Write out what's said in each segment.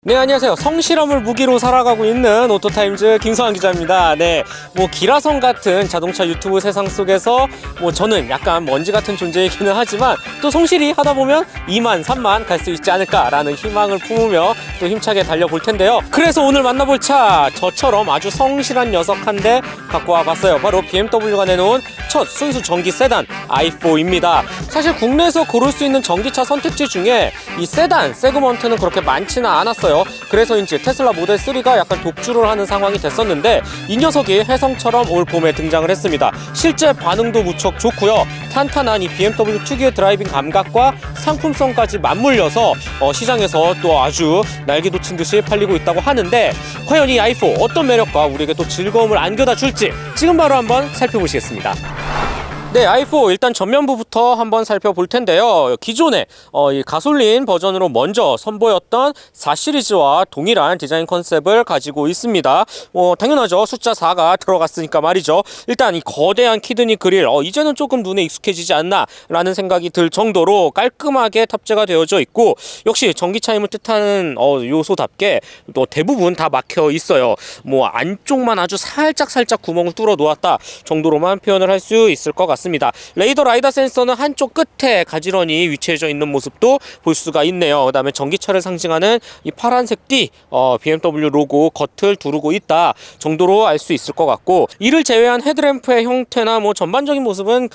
네, 안녕하세요. 성실함을 무기로 살아가고 있는 오토타임즈 김성환 기자입니다. 네, 기라성 같은 자동차 유튜브 세상 속에서 저는 약간 먼지 같은 존재이기는 하지만 또 성실히 하다 보면 2만, 3만 갈 수 있지 않을까라는 희망을 품으며 또 힘차게 달려볼 텐데요. 그래서 오늘 만나볼 차, 저처럼 아주 성실한 녀석 한 대 갖고 와봤어요. 바로 BMW가 내놓은 첫 순수 전기 세단 i4입니다. 사실 국내에서 고를 수 있는 전기차 선택지 중에 이 세단 세그먼트는 그렇게 많지는 않았어요. 그래서인지 테슬라 모델 3가 약간 독주를 하는 상황이 됐었는데 이 녀석이 혜성처럼 올 봄에 등장을 했습니다. 실제 반응도 무척 좋고요. 탄탄한 이 BMW 특유의 드라이빙 감각과 상품성까지 맞물려서 시장에서 또 아주 날개 돋친 듯이 팔리고 있다고 하는데 과연 이 i4 어떤 매력과 우리에게 또 즐거움을 안겨다 줄지 지금 바로 한번 살펴보시겠습니다. 네, i4 일단 전면부부터 한번 살펴볼 텐데요. 기존에 이 가솔린 버전으로 먼저 선보였던 4 시리즈와 동일한 디자인 컨셉을 가지고 있습니다. 당연하죠. 숫자 4가 들어갔으니까 말이죠. 일단 이 거대한 키드니 그릴 이제는 조금 눈에 익숙해지지 않나 라는 생각이 들 정도로 깔끔하게 탑재가 되어져 있고, 역시 전기차임을 뜻하는 요소답게 또 대부분 다 막혀 있어요. 안쪽만 아주 살짝 구멍을 뚫어 놓았다 정도로만 표현을 할 수 있을 것 같습니다. 레이더 라이다 센서는 한쪽 끝에 가지런히 위치해져 있는 모습도 볼 수가 있네요. 그 다음에 전기차를 상징하는 이 파란색 띠 BMW 로고 겉을 두르고 있다 정도로 알 수 있을 것 같고, 이를 제외한 헤드램프의 형태나 전반적인 모습은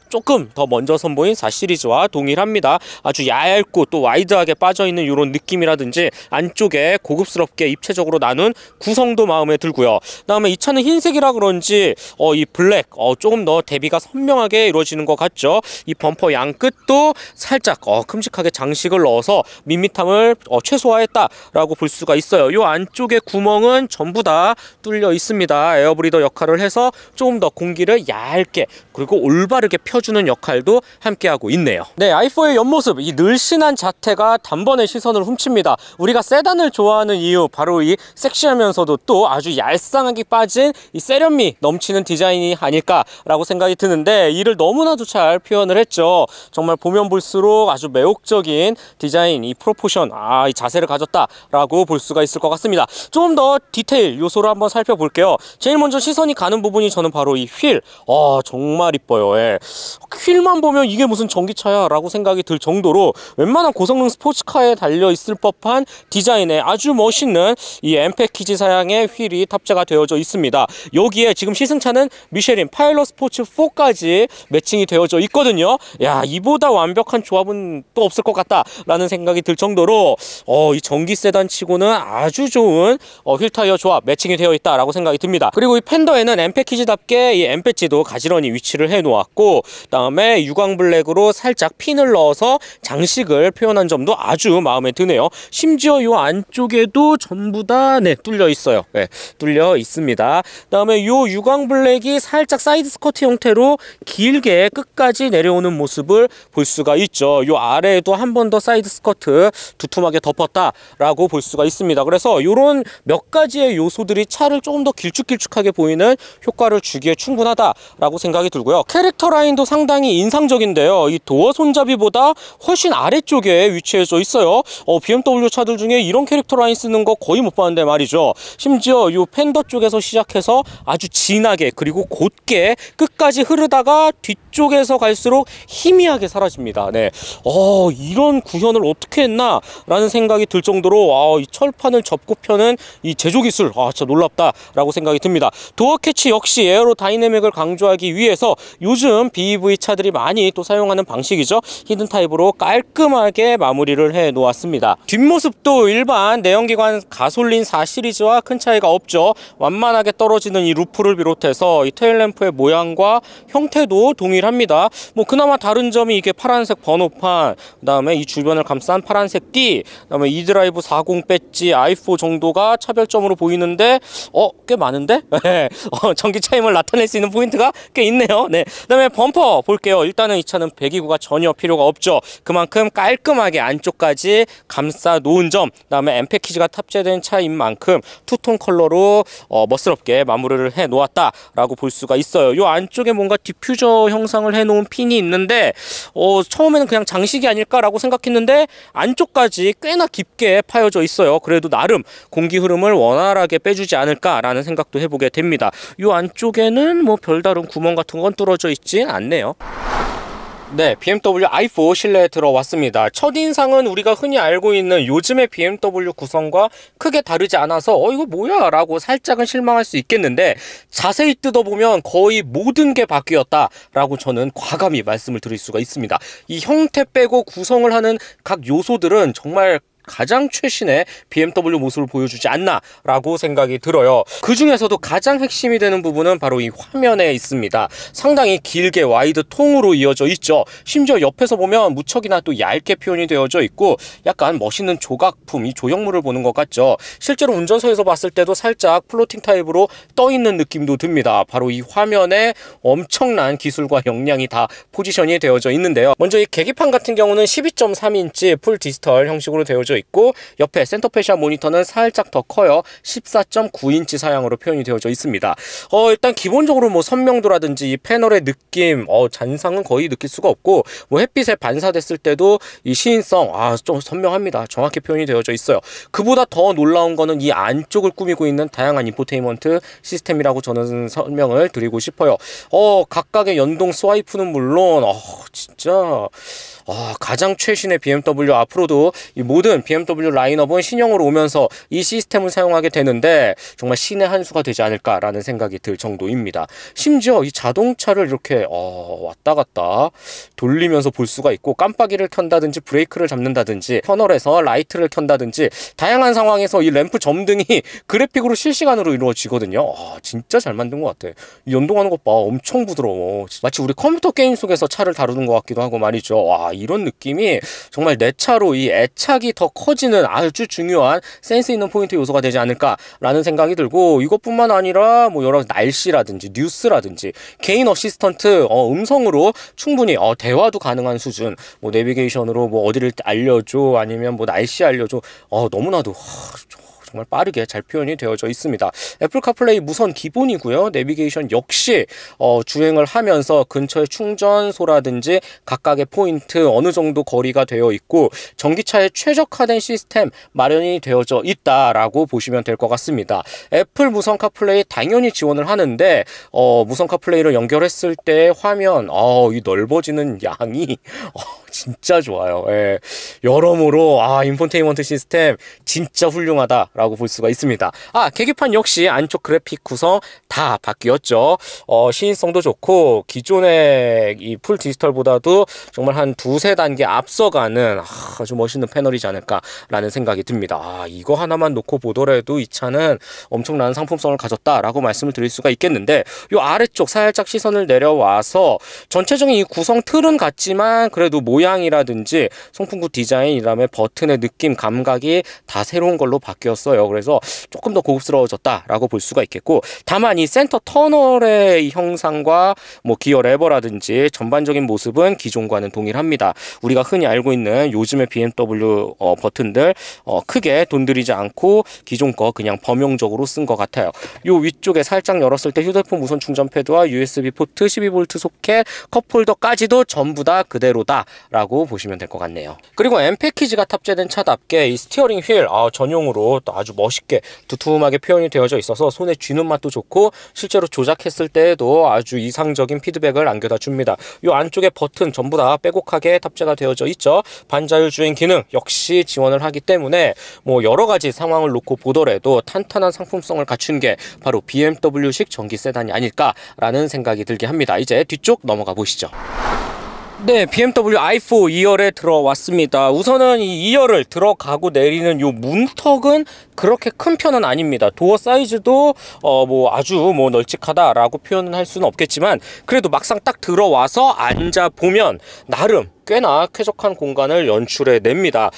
조금 더 먼저 선보인 4 시리즈와 동일합니다. 아주 얇고 또 와이드하게 빠져있는 이런 느낌이라든지 안쪽에 고급스럽게 입체적으로 나눈 구성도 마음에 들고요. 그 다음에 이 차는 흰색이라 그런지 이 블랙 조금 더 대비가 선명하게 이루어지는 것 같죠. 이 범퍼 양 끝도 살짝 큼직하게 장식을 넣어서 밋밋함을 최소화했다라고 볼 수가 있어요. 이 안쪽에 구멍은 전부 다 뚫려 있습니다. 에어브리더 역할을 해서 조금 더 공기를 얇게 그리고 올바르게 펴주는 역할도 함께하고 있네요. 네, i4의 옆모습, 이 늘씬한 자태가 단번에 시선을 훔칩니다. 우리가 세단을 좋아하는 이유, 바로 이 섹시하면서도 또 아주 얄쌍하게 빠진 이 세련미 넘치는 디자인이 아닐까라고 생각이 드는데, 이를 너무나도 잘 표현을 했죠. 정말 보면 볼수록 아주 매혹적인 디자인, 이 프로포션, 이 자세를 가졌다라고 볼 수가 있을 것 같습니다. 조금 더 디테일 요소를 한번 살펴볼게요. 제일 먼저 시선이 가는 부분이 저는 바로 이 휠. 정말 이뻐요. 예. 휠만 보면 이게 무슨 전기차야 라고 생각이 들 정도로 웬만한 고성능 스포츠카에 달려있을 법한 디자인의 아주 멋있는 이 M 패키지 사양의 휠이 탑재가 되어져 있습니다. 여기에 지금 시승차는 미쉐린 파일럿 스포츠 4까지 매칭이 되어져 있거든요. 야, 이보다 완벽한 조합은 또 없을 것 같다 라는 생각이 들 정도로 이 전기 세단 치고는 아주 좋은 휠 타이어 조합 매칭이 되어 있다 라고 생각이 듭니다. 그리고 이 팬더에는 M 패키지답게 이 M 배지도 가지런히 위치를 해 놓았고, 그 다음에 유광 블랙으로 살짝 핀을 넣어서 장식을 표현한 점도 아주 마음에 드네요. 심지어 이 안쪽에도 전부 다 뚫려 있어요. 네, 뚫려 있습니다. 그 다음에 이 유광 블랙이 살짝 사이드 스커트 형태로 길게 끝까지 내려오는 모습을 볼 수가 있죠. 이 아래에도 한 번 더 사이드 스커트 두툼하게 덮었다라고 볼 수가 있습니다. 그래서 이런 몇 가지의 요소들이 차를 조금 더 길쭉길쭉하게 보이는 효과를 주기에 충분하다라고 생각이 들고요. 캐릭터 라인도 상당히 인상적인데요. 이 도어 손잡이보다 훨씬 아래쪽에 위치해져 있어요. BMW 차들 중에 이런 캐릭터 라인 쓰는 거 거의 못 봤는데 말이죠. 심지어 이 팬더 쪽에서 시작해서 아주 진하게 그리고 곧게 끝까지 흐르다가 뒤쪽에서 갈수록 희미하게 사라집니다. 네, 이런 구현을 어떻게 했나 라는 생각이 들 정도로 이 철판을 접고 펴는 이 제조기술 진짜 놀랍다라고 생각이 듭니다. 도어 캐치 역시 에어로 다이내믹을 강조하기 위해서 요즘 BEV 차들이 많이 또 사용하는 방식이죠. 히든 타입으로 깔끔하게 마무리를 해 놓았습니다. 뒷모습도 일반 내연기관 가솔린 4 시리즈와 큰 차이가 없죠. 완만하게 떨어지는 이 루프를 비롯해서 이 테일램프의 모양과 형태도 동일합니다. 그나마 다른 점이 이게 파란색 번호판, 그 다음에 이 주변을 감싼 파란색 띠, 그 다음에 eDrive 40 배지 i4 정도가 차별점으로 보이는데 꽤 많은데? 전기차임을 나타낼 수 있는 포인트가 꽤 있네요. 네, 그 다음에 범퍼 볼게요. 일단은 이 차는 배기구가 전혀 필요가 없죠. 그만큼 깔끔하게 안쪽까지 감싸 놓은 점, 그 다음에 M 패키지가 탑재된 차인 만큼 투톤 컬러로 멋스럽게 마무리를 해 놓았다라고 볼 수가 있어요. 이 안쪽에 뭔가 디퓨저 형상을 해놓은 핀이 있는데 처음에는 그냥 장식이 아닐까라고 생각했는데 안쪽까지 꽤나 깊게 파여져 있어요. 그래도 나름 공기 흐름을 원활하게 빼주지 않을까라는 생각도 해보게 됩니다. 이 안쪽에는 뭐 별다른 구멍 같은 건 뚫어져 있진 않네요. 네, BMW i4 실내에 들어왔습니다. 첫인상은 우리가 흔히 알고 있는 요즘의 BMW 구성과 크게 다르지 않아서 이거 뭐야? 라고 살짝은 실망할 수 있겠는데 자세히 뜯어보면 거의 모든 게 바뀌었다 라고 저는 과감히 말씀을 드릴 수가 있습니다. 이 형태 빼고 구성을 하는 각 요소들은 정말 가장 최신의 BMW 모습을 보여주지 않나 라고 생각이 들어요. 그 중에서도 가장 핵심이 되는 부분은 바로 이 화면에 있습니다. 상당히 길게 와이드 통으로 이어져 있죠. 심지어 옆에서 보면 무척이나 또 얇게 표현이 되어져 있고 약간 멋있는 조각품, 이 조형물을 보는 것 같죠. 실제로 운전석에서 봤을 때도 살짝 플로팅 타입으로 떠 있는 느낌도 듭니다. 바로 이 화면에 엄청난 기술과 역량이 다 포지션이 되어져 있는데요. 먼저 이 계기판 같은 경우는 12.3인치 풀 디지털 형식으로 되어져 있고 옆에 센터 페시아 모니터는 살짝 더 커요. 14.9인치 사양으로 표현이 되어져 있습니다. 일단 기본적으로 뭐 선명도라든지 이 패널의 느낌, 잔상은 거의 느낄 수가 없고 뭐 햇빛에 반사됐을 때도 이 시인성 좀 선명합니다. 정확히 표현이 되어져 있어요. 그보다 더 놀라운 거는 이 안쪽을 꾸미고 있는 다양한 인포테인먼트 시스템이라고 저는 설명을 드리고 싶어요. 각각의 연동 스와이프는 물론 진짜 가장 최신의 BMW, 앞으로도 이 모든 BMW 라인업은 신형으로 오면서 이 시스템을 사용하게 되는데 정말 신의 한 수가 되지 않을까라는 생각이 들 정도입니다. 심지어 이 자동차를 이렇게 왔다 갔다 돌리면서 볼 수가 있고 깜빡이를 켠다든지 브레이크를 잡는다든지 터널에서 라이트를 켠다든지 다양한 상황에서 이 램프 점등이 그래픽으로 실시간으로 이루어지거든요. 진짜 잘 만든 것 같아. 연동하는 것 봐. 엄청 부드러워. 마치 우리 컴퓨터 게임 속에서 차를 다루는 것 같기도 하고 말이죠. 이런 느낌이 정말 내 차로 이 애착이 더 커지는 아주 중요한 센스 있는 포인트 요소가 되지 않을까라는 생각이 들고, 이것뿐만 아니라 뭐 여러 날씨라든지 뉴스라든지 개인 어시스턴트 음성으로 충분히 대화도 가능한 수준, 뭐 내비게이션으로 뭐 어디를 알려줘 아니면 뭐 날씨 알려줘, 너무나도 정말 빠르게 잘 표현이 되어져 있습니다. 애플 카플레이 무선 기본이고요. 내비게이션 역시 주행을 하면서 근처에 충전소라든지 각각의 포인트 어느 정도 거리가 되어 있고 전기차에 최적화된 시스템 마련이 되어져 있다라고 보시면 될 것 같습니다. 애플 무선 카플레이 당연히 지원을 하는데 무선 카플레이를 연결했을 때 화면 이 넓어지는 양이 진짜 좋아요. 예. 여러모로 인포테인먼트 시스템 진짜 훌륭하다라고 볼 수가 있습니다. 계기판 역시 안쪽 그래픽 구성 다 바뀌었죠. 시인성도 좋고 기존의 이 풀 디지털보다도 정말 한 두세 단계 앞서가는 아주 멋있는 패널이지 않을까라는 생각이 듭니다. 이거 하나만 놓고 보더라도 이 차는 엄청난 상품성을 가졌다라고 말씀을 드릴 수가 있겠는데, 이 아래쪽 살짝 시선을 내려와서 전체적인 이 구성 틀은 같지만 그래도 모양이라든지 송풍구 디자인, 그다음에 버튼의 느낌, 감각이 다 새로운 걸로 바뀌었어요. 그래서 조금 더 고급스러워졌다라고 볼 수가 있겠고, 다만 이 센터 터널의 형상과 뭐 기어 레버라든지 전반적인 모습은 기존과는 동일합니다. 우리가 흔히 알고 있는 요즘의 BMW 버튼들 크게 돈 들이지 않고 기존 거 그냥 범용적으로 쓴 것 같아요. 요 위쪽에 살짝 열었을 때 휴대폰 무선 충전 패드와 USB 포트, 12V 소켓, 컵홀더까지도 전부 다 그대로다 라고 보시면 될 것 같네요. 그리고 M 패키지가 탑재된 차답게 이 스티어링 휠 전용으로 또 아주 멋있게 두툼하게 표현이 되어져 있어서 손에 쥐는 맛도 좋고 실제로 조작했을 때에도 아주 이상적인 피드백을 안겨다 줍니다. 이 안쪽에 버튼 전부 다 빼곡하게 탑재가 되어져 있죠. 반자율 주행 기능 역시 지원을 하기 때문에 뭐 여러 가지 상황을 놓고 보더라도 탄탄한 상품성을 갖춘 게 바로 BMW식 전기 세단이 아닐까라는 생각이 들게 합니다. 이제 뒤쪽 넘어가 보시죠. 네, BMW i4 2열에 들어왔습니다. 우선은 이 2열을 들어가고 내리는 요 문턱은 그렇게 큰 편은 아닙니다. 도어 사이즈도 뭐 아주 뭐 널찍하다라고 표현은 할 수는 없겠지만 그래도 막상 딱 들어와서 앉아 보면 나름 꽤나 쾌적한 공간을 연출해 냅니다.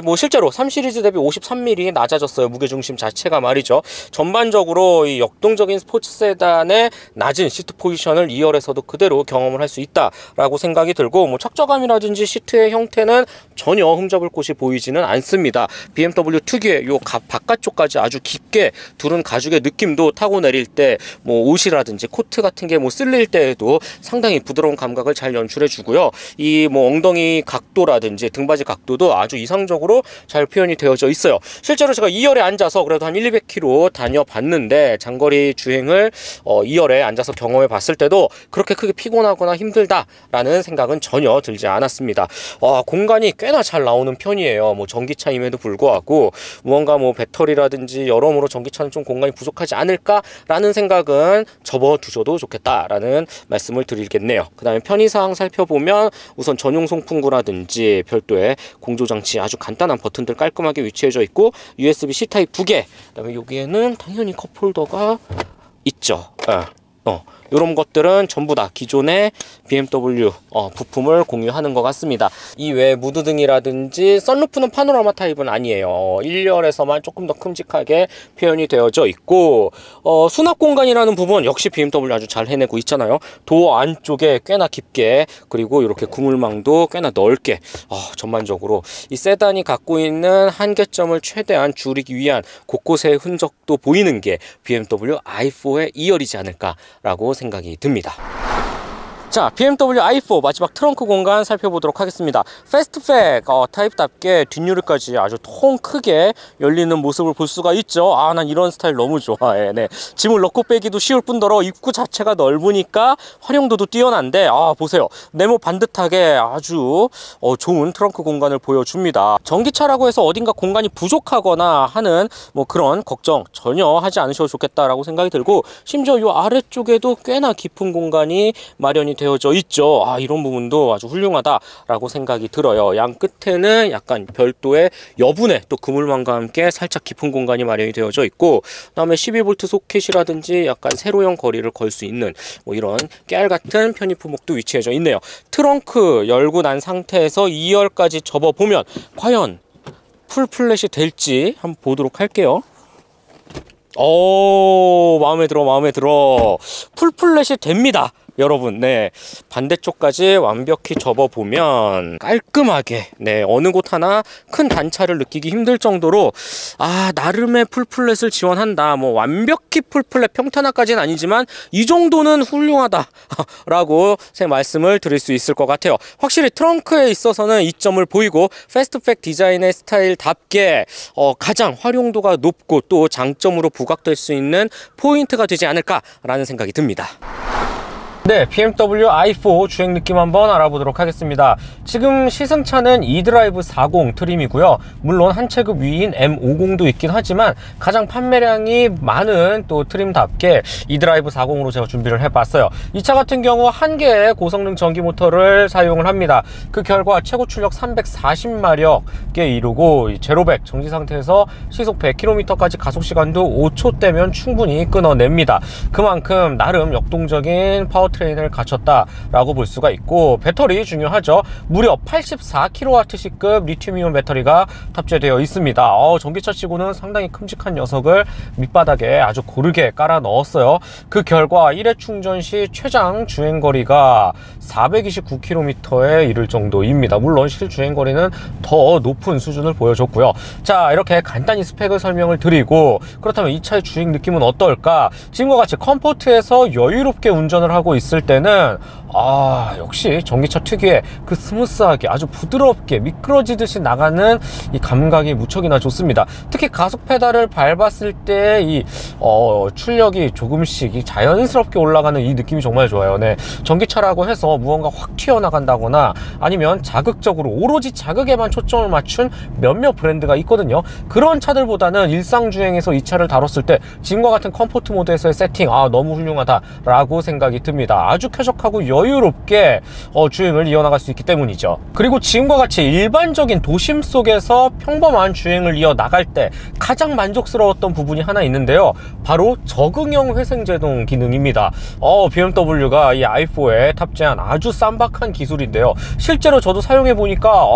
뭐 실제로 3 시리즈 대비 53mm 낮아졌어요. 무게중심 자체가 말이죠. 전반적으로 이 역동적인 스포츠 세단의 낮은 시트 포지션을 2열에서도 그대로 경험을 할 수 있다라고 생각이 들고, 뭐 착좌감이라든지 시트의 형태는 전혀 흠잡을 곳이 보이지는 않습니다. BMW 특유의 요 바깥쪽까지 아주 깊게 두른 가죽의 느낌도 타고 내릴 때 뭐 옷이라든지 코트 같은 게 뭐 쓸릴 때에도 상당히 부드러운 감각을 잘 연출해 주고요. 이 뭐 엉덩이 각도라든지 등받이 각도도 아주 이상적으로 잘 표현이 되어져 있어요. 실제로 제가 2열에 앉아서 그래도 한 100~200km 다녀봤는데, 장거리 주행을 2열에 앉아서 경험해 봤을 때도 그렇게 크게 피곤하거나 힘들다라는 생각은 전혀 들지 않았습니다. 공간이 꽤나 잘 나오는 편이에요. 뭐 전기차임에도 불구하고 무언가 뭐 배터리라든지 여러모로 전기차는 좀 공간이 부족하지 않을까라는 생각은 접어두셔도 좋겠다라는 말씀을 드리겠네요. 그 다음에 편의사항 살펴보면 우선 전용 송풍구라든지 별도의 공조장치 아주 간단한 버튼들 깔끔하게 위치해져 있고, USB-C 타입 2개, 그 다음에 여기에는 당연히 컵홀더가 있죠. 이런 것들은 전부 다 기존의 BMW 부품을 공유하는 것 같습니다. 이외에 무드등이라든지 썬루프는 파노라마 타입은 아니에요. 1열에서만 조금 더 큼직하게 표현이 되어져 있고, 수납 공간이라는 부분 역시 BMW 아주 잘 해내고 있잖아요. 도어 안쪽에 꽤나 깊게, 그리고 이렇게 그물망도 꽤나 넓게, 전반적으로 이 세단이 갖고 있는 한계점을 최대한 줄이기 위한 곳곳의 흔적도 보이는 게 BMW i4의 2열이지 않을까라고 생각이 듭니다. 자, BMW i4 마지막 트렁크 공간 살펴보도록 하겠습니다. 패스트백 타입답게 뒷유리까지 아주 통 크게 열리는 모습을 볼 수가 있죠. 난 이런 스타일 너무 좋아해. 네. 짐을 넣고 빼기도 쉬울 뿐더러 입구 자체가 넓으니까 활용도도 뛰어난데, 보세요. 네모 반듯하게 아주 좋은 트렁크 공간을 보여줍니다. 전기차라고 해서 어딘가 공간이 부족하거나 하는 뭐 그런 걱정 전혀 하지 않으셔도 좋겠다라고 생각이 들고, 심지어 이 아래쪽에도 꽤나 깊은 공간이 마련이 되어져 있죠. 이런 부분도 아주 훌륭하다라고 생각이 들어요. 양 끝에는 약간 별도의 여분의 또 그물망과 함께 살짝 깊은 공간이 마련이 되어져 있고, 그 다음에 12V 소켓이라든지 약간 세로형 거리를 걸 수 있는 뭐 이런 깨알 같은 편의 품목도 위치해져 있네요. 트렁크 열고 난 상태에서 2열까지 접어보면 과연 풀플랫이 될지 한번 보도록 할게요. 마음에 들어. 풀플랫이 됩니다, 여러분. 네, 반대쪽까지 완벽히 접어보면 깔끔하게, 네, 어느 곳 하나 큰 단차를 느끼기 힘들 정도로 나름의 풀플랫을 지원한다, 뭐 완벽히 풀플랫 평탄화까지는 아니지만 이 정도는 훌륭하다 라고 제 말씀을 드릴 수 있을 것 같아요. 확실히 트렁크에 있어서는 이점을 보이고, 패스트백 디자인의 스타일답게 가장 활용도가 높고 또 장점으로 부각될 수 있는 포인트가 되지 않을까라는 생각이 듭니다. 네, BMW i4 주행 느낌 한번 알아보도록 하겠습니다. 지금 시승차는 e드라이브 40 트림이고요. 물론 한 체급 위인 M50도 있긴 하지만 가장 판매량이 많은 또 트림답게 e드라이브 40으로 제가 준비를 해봤어요. 이 차 같은 경우 한 개의 고성능 전기 모터를 사용을 합니다. 그 결과 최고 출력 340마력에 이르고, 제로백 정지 상태에서 시속 100km까지 가속시간도 5초대면 충분히 끊어냅니다. 그만큼 나름 역동적인 파워트레인을 갖췄다라고 볼 수가 있고, 배터리 중요하죠. 무려 84kWh급 리튬이온 배터리가 탑재되어 있습니다. 전기차 치고는 상당히 큼직한 녀석을 밑바닥에 아주 고르게 깔아 넣었어요. 그 결과 1회 충전 시 최장 주행거리가 429km에 이를 정도입니다. 물론 실주행거리는 더 높은 수준을 보여줬고요. 자, 이렇게 간단히 스펙을 설명을 드리고, 그렇다면 이 차의 주행 느낌은 어떨까? 지금과 같이 컴포트에서 여유롭게 운전을 하고 있을 때는 역시 전기차 특유의 그 스무스하게 아주 부드럽게 미끄러지듯이 나가는 이 감각이 무척이나 좋습니다. 특히 가속 페달을 밟았을 때 이 출력이 조금씩 자연스럽게 올라가는 이 느낌이 정말 좋아요. 네, 전기차라고 해서 무언가 확 튀어나간다거나 아니면 자극적으로 오로지 자극에만 초점을 맞춘 몇몇 브랜드가 있거든요. 그런 차들보다는 일상주행에서 이 차를 다뤘을 때 지금과 같은 컴포트 모드에서의 세팅 너무 훌륭하다 라고 생각이 듭니다. 아주 쾌적하고 여유롭게 주행을 이어나갈 수 있기 때문이죠. 그리고 지금과 같이 일반적인 도심 속에서 평범한 주행을 이어나갈 때 가장 만족스러웠던 부분이 하나 있는데요, 바로 적응형 회생제동 기능입니다. BMW가 이 i4에 탑재한 아주 쌈박한 기술인데요, 실제로 저도 사용해 보니까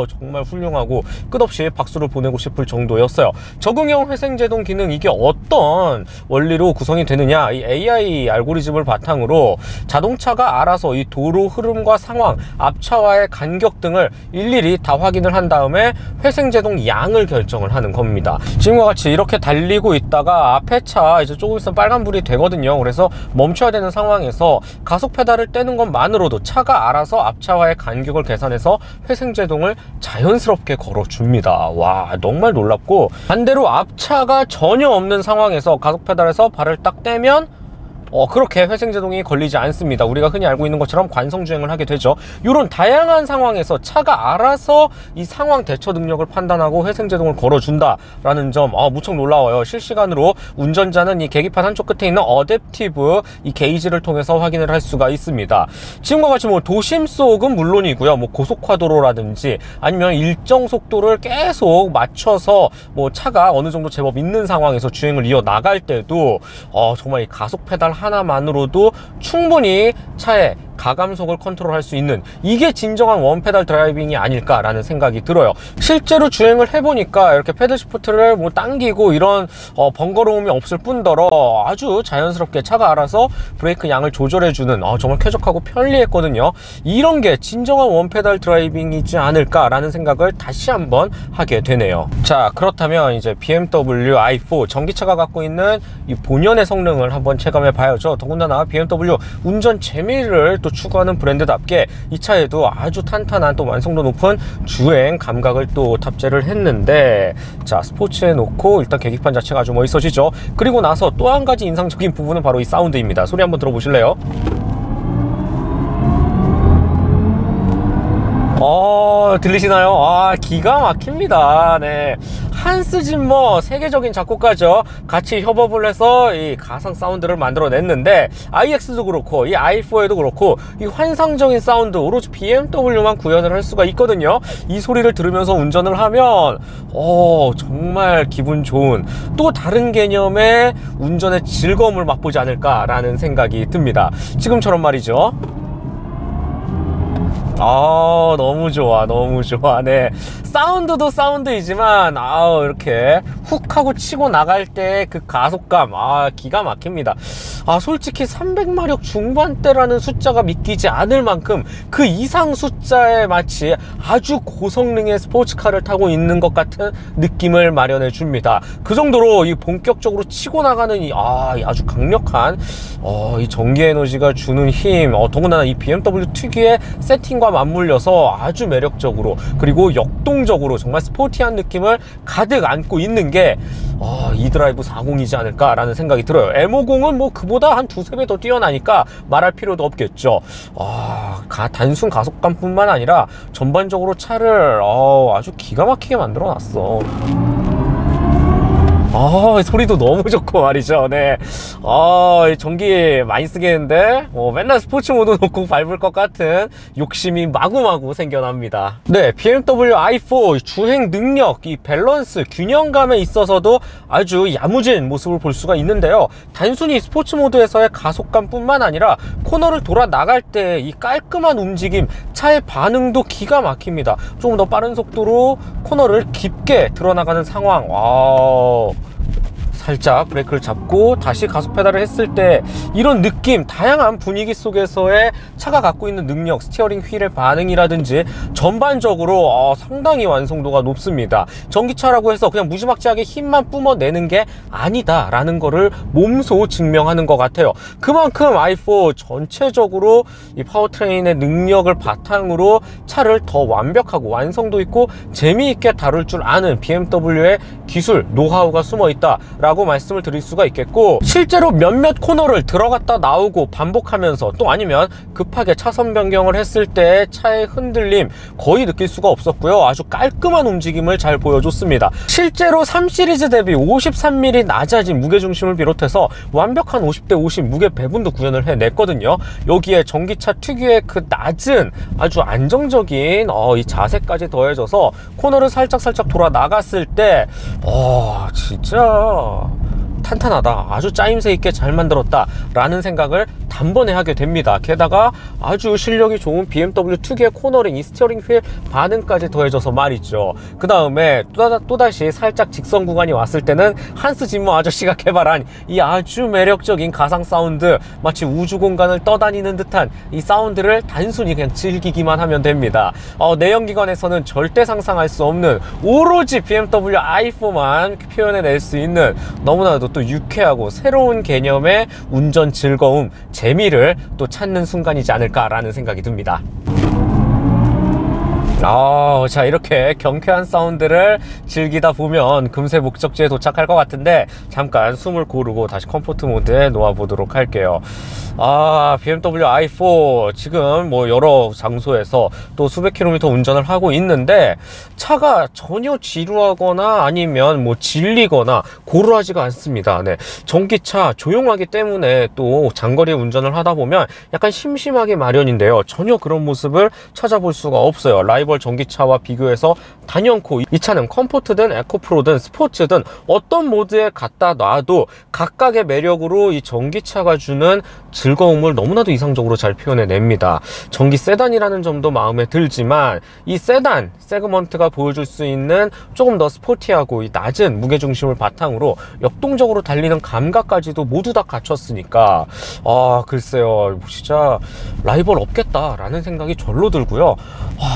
정말 훌륭하고 끝없이 박수를 보내고 싶을 정도였어요. 적응형 회생제동 기능, 이게 어떤 원리로 구성이 되느냐, 이 AI 알고리즘을 바탕으로 자동차가 알아서 이 도로 흐름과 상황, 앞차와의 간격 등을 일일이 다 확인을 한 다음에 회생제동 양을 결정을 하는 겁니다. 지금과 같이 이렇게 달리고 있다가 앞에 차 이제 조금 있으면 빨간불이 되거든요. 그래서 멈춰야 되는 상황에서 가속 페달을 떼는 것만으로도 차가 알아서 앞차와의 간격을 계산해서 회생제동을 자연스럽게 걸어줍니다. 와, 정말 놀랍고, 반대로 앞차가 전혀 없는 상황에서 가속 페달에서 발을 딱 떼면 그렇게 회생제동이 걸리지 않습니다. 우리가 흔히 알고 있는 것처럼 관성주행을 하게 되죠. 이런 다양한 상황에서 차가 알아서 이 상황 대처 능력을 판단하고 회생제동을 걸어준다라는 점 무척 놀라워요. 실시간으로 운전자는 이 계기판 한쪽 끝에 있는 어댑티브 이 게이지를 통해서 확인을 할 수가 있습니다. 지금과 같이 도심 속은 물론이고요, 고속화도로라든지 아니면 일정 속도를 계속 맞춰서 차가 어느 정도 제법 있는 상황에서 주행을 이어 나갈 때도 정말 이 가속 페달 하나만으로도 충분히 차의 가감속을 컨트롤할 수 있는, 이게 진정한 원페달 드라이빙이 아닐까라는 생각이 들어요. 실제로 주행을 해보니까 이렇게 패들 시프트를 당기고 이런 번거로움이 없을 뿐더러 아주 자연스럽게 차가 알아서 브레이크 양을 조절해주는 정말 쾌적하고 편리했거든요. 이런 게 진정한 원페달 드라이빙이지 않을까라는 생각을 다시 한번 하게 되네요. 자, 그렇다면 이제 BMW i4 전기차가 갖고 있는 이 본연의 성능을 한번 체감해 봐야죠. 더군다나 BMW 운전 재미를 또 추구하는 브랜드답게 이 차에도 아주 탄탄한 또 완성도 높은 주행 감각을 또 탑재를 했는데, 자, 스포츠에 놓고 일단 계기판 자체가 아주 멋있어지죠. 그리고 나서 또 한 가지 인상적인 부분은 바로 이 사운드입니다. 소리 한번 들어보실래요? 들리시나요? 기가 막힙니다. 네, 한스 짐머 세계적인 작곡가죠. 같이 협업을 해서 이 가상 사운드를 만들어냈는데, iX도 그렇고 이 i4에도 그렇고 이 환상적인 사운드 오로지 BMW만 구현을 할 수가 있거든요. 이 소리를 들으면서 운전을 하면 정말 기분 좋은 또 다른 개념의 운전의 즐거움을 맛보지 않을까라는 생각이 듭니다. 지금처럼 말이죠. 너무 좋아, 너무 좋아. 네, 사운드도 사운드이지만 이렇게 훅 하고 치고 나갈 때 그 가속감 기가 막힙니다. 솔직히 300마력 중반대라는 숫자가 믿기지 않을 만큼 그 이상 숫자에 마치 아주 고성능의 스포츠카를 타고 있는 것 같은 느낌을 마련해 줍니다. 그 정도로 이 본격적으로 치고 나가는 이 아주 강력한 이 전기 에너지가 주는 힘, 더군다나 이 BMW 특유의 세팅과 맞물려서 아주 매력적으로, 그리고 역동적으로 정말 스포티한 느낌을 가득 안고 있는 게 이드라이브 40이지 않을까라는 생각이 들어요. M50은 그보다 한 두세 배 더 뛰어나니까 말할 필요도 없겠죠. 단순 가속감뿐만 아니라 전반적으로 차를 아주 기가 막히게 만들어 놨어. 소리도 너무 좋고 말이죠. 네, 전기 많이 쓰겠는데 맨날 스포츠 모드 놓고 밟을 것 같은 욕심이 마구마구 생겨납니다. 네, BMW i4 주행 능력, 이 밸런스, 균형감에 있어서도 아주 야무진 모습을 볼 수가 있는데요, 단순히 스포츠 모드에서의 가속감뿐만 아니라 코너를 돌아 나갈 때 이 깔끔한 움직임, 차의 반응도 기가 막힙니다. 조금 더 빠른 속도로 코너를 깊게 들어나가는 상황, 살짝 브레이크를 잡고 다시 가속 페달을 했을 때 이런 느낌, 다양한 분위기 속에서의 차가 갖고 있는 능력, 스티어링 휠의 반응이라든지 전반적으로 상당히 완성도가 높습니다. 전기차라고 해서 그냥 무지막지하게 힘만 뿜어내는 게 아니다 라는 거를 몸소 증명하는 것 같아요. 그만큼 i4 전체적으로 이 파워트레인의 능력을 바탕으로 차를 더 완벽하고 완성도 있고 재미있게 다룰 줄 아는 BMW의 기술, 노하우가 숨어 있다라고 말씀을 드릴 수가 있겠고, 실제로 몇몇 코너를 들어갔다 나오고 반복하면서, 또 아니면 급하게 차선 변경을 했을 때 차의 흔들림 거의 느낄 수가 없었고요. 아주 깔끔한 움직임을 잘 보여줬습니다. 실제로 3 시리즈 대비 53mm 낮아진 무게중심을 비롯해서 완벽한 50대 50 무게 배분도 구현을 해냈거든요. 여기에 전기차 특유의 그 낮은 아주 안정적인 이 자세까지 더해져서 코너를 살짝 돌아 나갔을 때 진짜 탄탄하다, 아주 짜임새 있게 잘 만들었다 라는 생각을 단번에 하게 됩니다. 게다가 아주 실력이 좋은 BMW 특유의 코너링, 이 스티어링 휠 반응까지 더해져서 말이죠. 그 다음에 또다시 살짝 직선 구간이 왔을 때는 한스 짐머 아저씨가 개발한 이 아주 매력적인 가상 사운드, 마치 우주 공간을 떠다니는 듯한 이 사운드를 단순히 그냥 즐기기만 하면 됩니다. 내연기관에서는 절대 상상할 수 없는, 오로지 BMW i4만 표현해낼 수 있는 너무나도 또 유쾌하고 새로운 개념의 운전 즐거움, 재미를 또 찾는 순간이지 않을까라는 생각이 듭니다. 자, 이렇게 경쾌한 사운드를 즐기다 보면 금세 목적지에 도착할 것 같은데, 잠깐 숨을 고르고 다시 컴포트 모드에 놓아보도록 할게요. BMW i4 지금 뭐 여러 장소에서 또 수백 킬로미터 운전을 하고 있는데, 차가 전혀 지루하거나 아니면 뭐 질리거나 고루하지가 않습니다. 네, 전기차 조용하기 때문에 또 장거리 운전을 하다 보면 약간 심심하게 마련인데요, 전혀 그런 모습을 찾아볼 수가 없어요. 라이벌 전기차와 비교해서 단연코 이 차는 컴포트든 에코프로든 스포츠든 어떤 모드에 갖다 놔도 각각의 매력으로 이 전기차가 주는 즐거움을 너무나도 이상적으로 잘 표현해냅니다. 전기 세단이라는 점도 마음에 들지만, 이 세단 세그먼트가 보여줄 수 있는 조금 더 스포티하고 이 낮은 무게중심을 바탕으로 역동적으로 달리는 감각까지도 모두 다 갖췄으니까 글쎄요, 진짜 라이벌 없겠다라는 생각이 절로 들고요.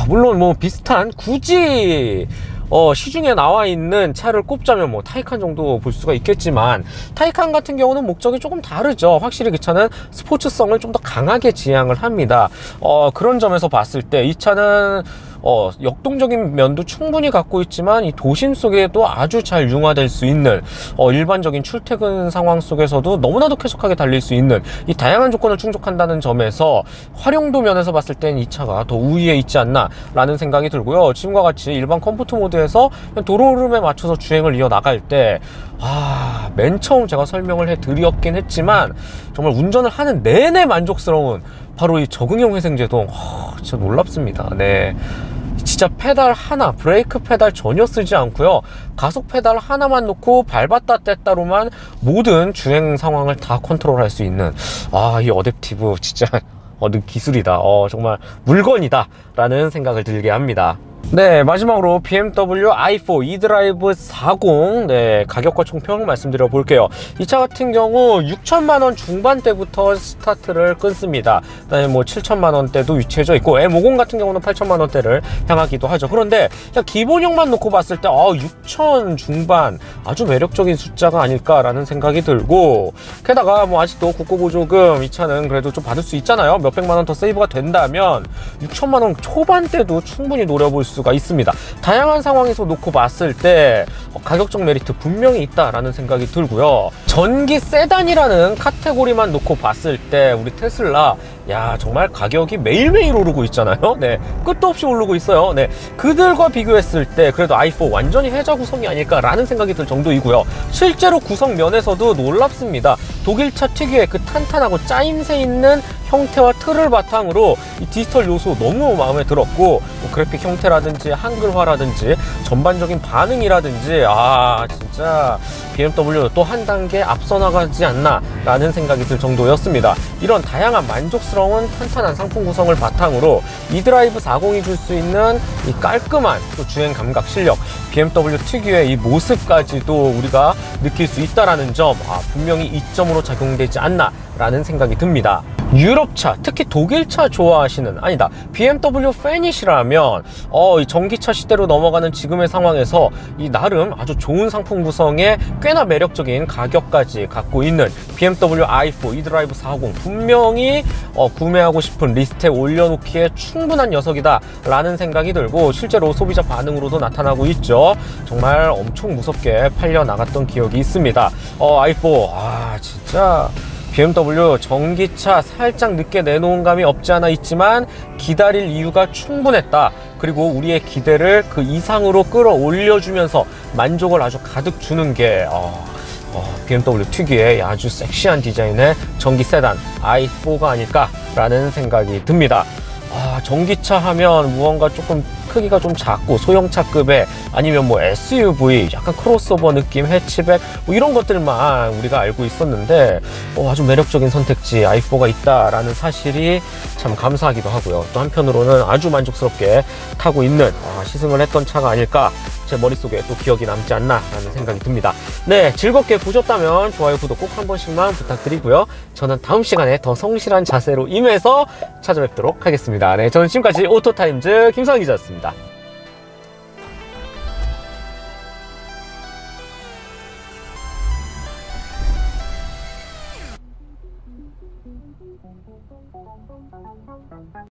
물론 뭐 비슷한, 굳이 시중에 나와 있는 차를 꼽자면 뭐 타이칸 정도 볼 수가 있겠지만, 타이칸 같은 경우는 목적이 조금 다르죠. 확실히 그 차는 스포츠성을 좀 더 강하게 지향을 합니다. 그런 점에서 봤을 때 이 차는 역동적인 면도 충분히 갖고 있지만, 이 도심 속에도 아주 잘 융화될 수 있는, 일반적인 출퇴근 상황 속에서도 너무나도 쾌적하게 달릴 수 있는 이 다양한 조건을 충족한다는 점에서 활용도 면에서 봤을 땐 이 차가 더 우위에 있지 않나 라는 생각이 들고요. 지금과 같이 일반 컴포트 모드에서 도로 흐름에 맞춰서 주행을 이어나갈 때 맨 처음 제가 설명을 해드렸긴 했지만, 정말 운전을 하는 내내 만족스러운 바로 이 적응형 회생제동, 진짜 놀랍습니다. 네, 진짜 페달 하나, 브레이크 페달 전혀 쓰지 않고요, 가속 페달 하나만 놓고 밟았다 뗐다로만 모든 주행 상황을 다 컨트롤할 수 있는, 이 어댑티브 진짜 기술이다, 정말 물건이다 라는 생각을 들게 합니다. 네, 마지막으로 BMW i4 eDrive 40, 네, 가격과 총평 말씀드려 볼게요. 이 차 같은 경우 6천만원 중반대부터 스타트를 끊습니다. 그다음에 뭐 7천만원대도 위치해져 있고, M50 같은 경우는 8천만원대를 향하기도 하죠. 그런데 그냥 기본형만 놓고 봤을 때 6천 중반, 아주 매력적인 숫자가 아닐까라는 생각이 들고, 게다가 뭐 아직도 국고보조금 이 차는 그래도 좀 받을 수 있잖아요. 몇백만원 더 세이브가 된다면 6천만원 초반대도 충분히 노려볼 수가 있습니다. 다양한 상황에서 놓고 봤을 때 가격적 메리트 분명히 있다라는 생각이 들고요. 전기 세단이라는 카테고리만 놓고 봤을 때 우리 테슬라, 정말 가격이 매일매일 오르고 있잖아요. 네, 끝도 없이 오르고 있어요. 네, 그들과 비교했을 때 그래도 i4 완전히 해자 구성이 아닐까라는 생각이 들 정도이고요. 실제로 구성 면에서도 놀랍습니다. 독일차 특유의 그 탄탄하고 짜임새 있는 형태와 틀을 바탕으로 이 디지털 요소 너무 마음에 들었고, 뭐 그래픽 형태라든지 한글화라든지 전반적인 반응이라든지 진짜 BMW 또 한 단계 앞서 나가지 않나 라는 생각이 들 정도였습니다. 이런 다양한 만족스러운 탄탄한 상품 구성을 바탕으로 eDrive 40이 줄 수 있는 이 깔끔한 또 주행 감각 실력, BMW 특유의 이 모습까지도 우리가 느낄 수 있다라는 점, 분명히 이점으로 작용되지 않나 라는 생각이 듭니다. 유럽차, 특히 독일차 좋아하시는, BMW 팬이시라면 이 전기차 시대로 넘어가는 지금의 상황에서 이 나름 아주 좋은 상품 구성에 꽤 꽤나 매력적인 가격까지 갖고 있는 BMW i4 eDrive 40 분명히 구매하고 싶은 리스트에 올려놓기에 충분한 녀석이다 라는 생각이 들고 실제로 소비자 반응으로도 나타나고 있죠. 정말 엄청 무섭게 팔려 나갔던 기억이 있습니다. i4 진짜 BMW 전기차 살짝 늦게 내놓은 감이 없지 않아 있지만 기다릴 이유가 충분했다. 그리고 우리의 기대를 그 이상으로 끌어올려주면서 만족을 아주 가득 주는 게 BMW 특유의 아주 섹시한 디자인의 전기 세단 i4가 아닐까라는 생각이 듭니다. 전기차 하면 무언가 조금 크기가 좀 작고 소형차급에 아니면 뭐 SUV 약간 크로스오버 느낌 해치백 뭐 이런 것들만 우리가 알고 있었는데 아주 매력적인 선택지 i4가 있다라는 사실이 참 감사하기도 하고요. 또 한편으로는 아주 만족스럽게 타고 있는 시승을 했던 차가 아닐까 제 머릿속에 또 기억이 남지 않나 라는 생각이 듭니다. 네, 즐겁게 보셨다면 좋아요 구독 꼭 한 번씩만 부탁드리고요. 저는 다음 시간에 더 성실한 자세로 임해서 찾아뵙도록 하겠습니다. 네, 저는 지금까지 오토타임즈 김성환 기자였습니다.